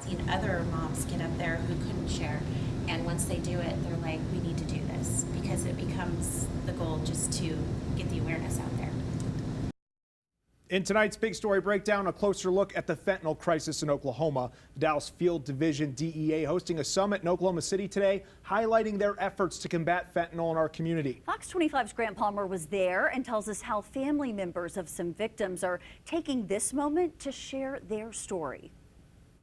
seen other moms get up there who couldn't share. And once they do it, they're like, we need to do this, because it becomes the goal just to get the awareness out there. In tonight's Big Story Breakdown, a closer look at the fentanyl crisis in Oklahoma. The Dallas Field Division DEA hosting a summit in Oklahoma City today, highlighting their efforts to combat fentanyl in our community. Fox 25's Grant Palmer was there and tells us how family members of some victims are taking this moment to share their story.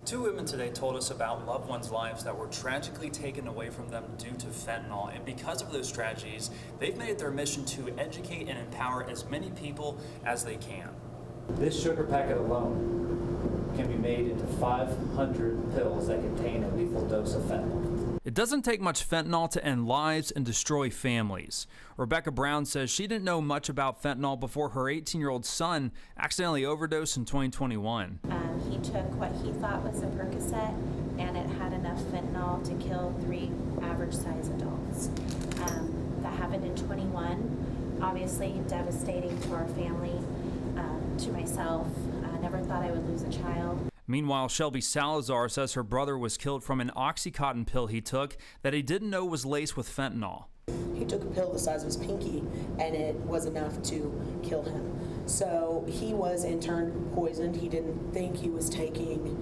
Two women today told us about loved ones' lives that were tragically taken away from them due to fentanyl. And because of those tragedies, they've made it their mission to educate and empower as many people as they can. This sugar packet alone can be made into 500 pills that contain a lethal dose of fentanyl. It doesn't take much fentanyl to end lives and destroy families. Rebecca Brown says she didn't know much about fentanyl before her 18-year-old son accidentally overdosed in 2021. He took what he thought was a Percocet, and it had enough fentanyl to kill 3 average-sized adults. That happened in 21. Obviously devastating to our family, to myself. I never thought I would lose a child. Meanwhile, Shelby Salazar says her brother was killed from an Oxycontin pill he took that he didn't know was laced with fentanyl. He took a pill the size of his pinky, and it was enough to kill him. So he was in turn poisoned. He didn't think he was taking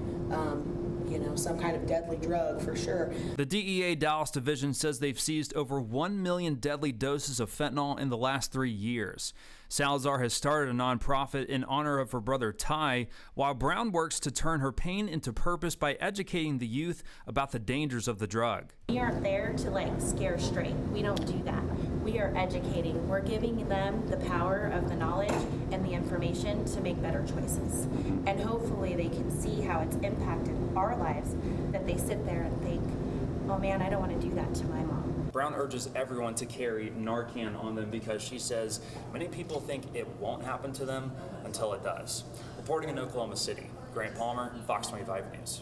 some kind of deadly drug for sure. The DEA Dallas Division says they've seized over 1 million deadly doses of fentanyl in the last 3 years. Salazar has started a nonprofit in honor of her brother Ty, while Brown works to turn her pain into purpose by educating the youth about the dangers of the drug. We aren't there to scare straight. We don't do that. We are educating. We're giving them the power of the knowledge and the information to make better choices. And hopefully they can see how it's impacted our lives, that they sit there and think, oh man, I don't want to do that to my mom. Brown urges everyone to carry Narcan on them because she says many people think it won't happen to them until it does. Reporting in Oklahoma City, Grant Palmer, Fox 25 News.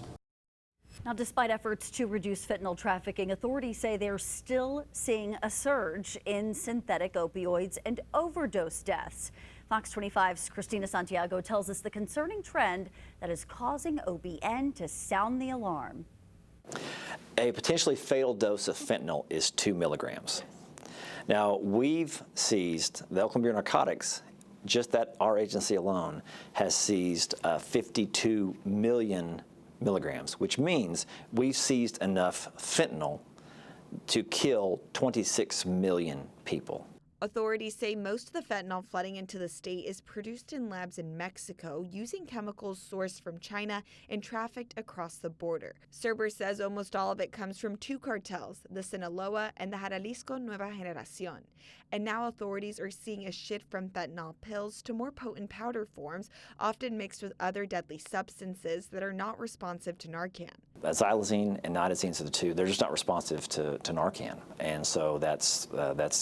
Now, despite efforts to reduce fentanyl trafficking, authorities say they're still seeing a surge in synthetic opioids and overdose deaths. Fox 25's Christina Santiago tells us the concerning trend that is causing OBN to sound the alarm. A potentially fatal dose of fentanyl is 2 milligrams. Now, we've seized, the Oklahoma Bureau of Narcotics, just that our agency alone has seized 52 million milligrams, which means we've seized enough fentanyl to kill 26 million people. Authorities say most of the fentanyl flooding into the state is produced in labs in Mexico using chemicals sourced from China and trafficked across the border. Cerber says almost all of it comes from 2 cartels, the Sinaloa and the Jalisco Nueva Generación. And now authorities are seeing a shift from fentanyl pills to more potent powder forms, often mixed with other deadly substances that are not responsive to Narcan. Xylazine and nitazenes are the two. They're just not responsive to Narcan. And so that's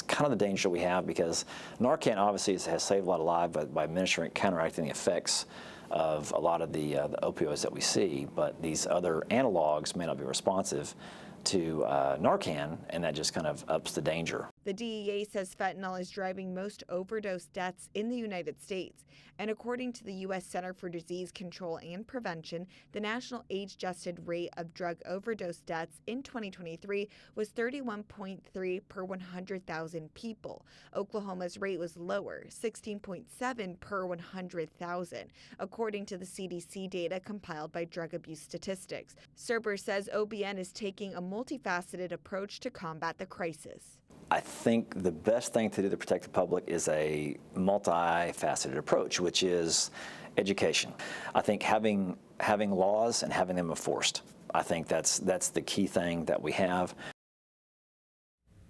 kind of the danger we have, because Narcan obviously has saved a lot of lives by administering, counteracting the effects of a lot of the opioids that we see, but these other analogs may not be responsive to Narcan, and that just kind of ups the danger. The DEA says fentanyl is driving most overdose deaths in the United States. And according to the U.S. Center for Disease Control and Prevention, the national age-adjusted rate of drug overdose deaths in 2023 was 31.3 per 100,000 people. Oklahoma's rate was lower, 16.7 per 100,000, according to the CDC data compiled by Drug Abuse Statistics. Cerber says OBN is taking a multifaceted approach to combat the crisis. I think the best thing to do to protect the public is a multifaceted approach, which is education. I think having laws and having them enforced. I think that's the key thing that we have.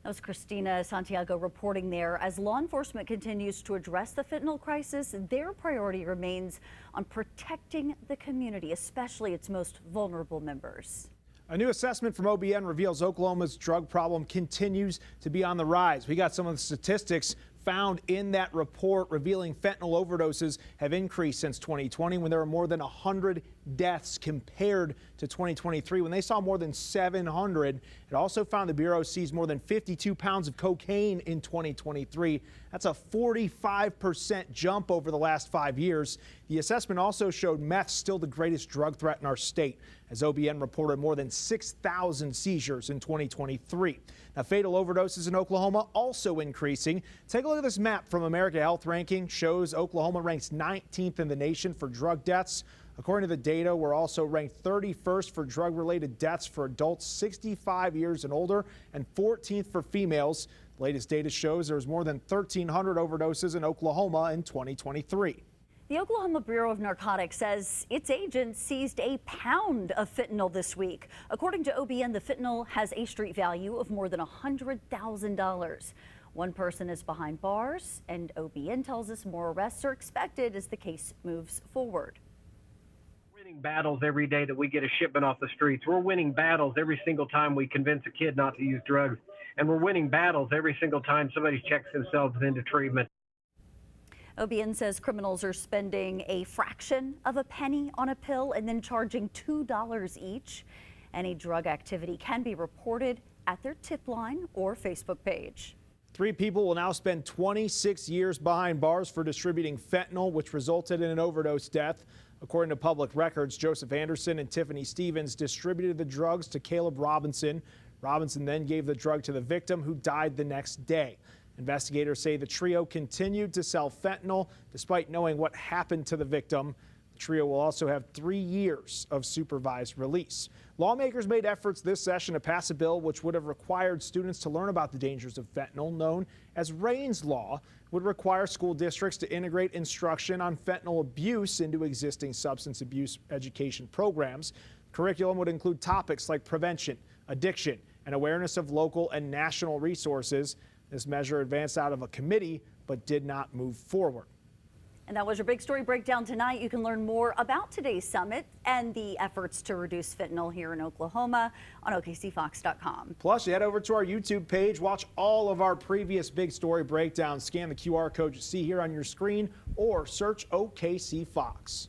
That was Christina Santiago reporting there. As law enforcement continues to address the fentanyl crisis, their priority remains on protecting the community, especially its most vulnerable members. A new assessment from OBN reveals Oklahoma's drug problem continues to be on the rise. We got some of the statistics found in that report revealing fentanyl overdoses have increased since 2020, when there were more than 100 deaths, compared to 2023 when they saw more than 700. It also found the Bureau seized more than 52 pounds of cocaine in 2023. That's a 45% jump over the last 5 years. The assessment also showed meth still the greatest drug threat in our state, as OBN reported more than 6,000 seizures in 2023. Now, fatal overdoses in Oklahoma also increasing. Take a look at this map from America Health Ranking. Shows Oklahoma ranks 19th in the nation for drug deaths. According to the data, we're also ranked 31st for drug-related deaths for adults 65 years and older and 14th for females. The latest data shows there was more than 1,300 overdoses in Oklahoma in 2023. The Oklahoma Bureau of Narcotics says its agents seized a pound of fentanyl this week. According to OBN, the fentanyl has a street value of more than $100,000. One person is behind bars, and OBN tells us more arrests are expected as the case moves forward. Winning battles every day that we get a shipment off the streets. We're winning battles every single time we convince a kid not to use drugs. And we're winning battles every single time somebody checks themselves into treatment. OBN says criminals are spending a fraction of a penny on a pill and then charging $2 each. Any drug activity can be reported at their tip line or Facebook page. 3 people will now spend 26 years behind bars for distributing fentanyl, which resulted in an overdose death. According to public records, Joseph Anderson and Tiffany Stevens distributed the drugs to Caleb Robinson. Robinson then gave the drug to the victim, who died the next day. Investigators say the trio continued to sell fentanyl despite knowing what happened to the victim. The trio will also have 3 years of supervised release. Lawmakers made efforts this session to pass a bill which would have required students to learn about the dangers of fentanyl, known as Raines Law. It would require school districts to integrate instruction on fentanyl abuse into existing substance abuse education programs. Curriculum would include topics like prevention, addiction, and awareness of local and national resources. This measure advanced out of a committee but did not move forward. And that was your big story breakdown tonight. You can learn more about today's summit and the efforts to reduce fentanyl here in Oklahoma on OKCFox.com. Plus, you head over to our YouTube page, watch all of our previous big story breakdowns, scan the QR code you see here on your screen, or search OKC Fox.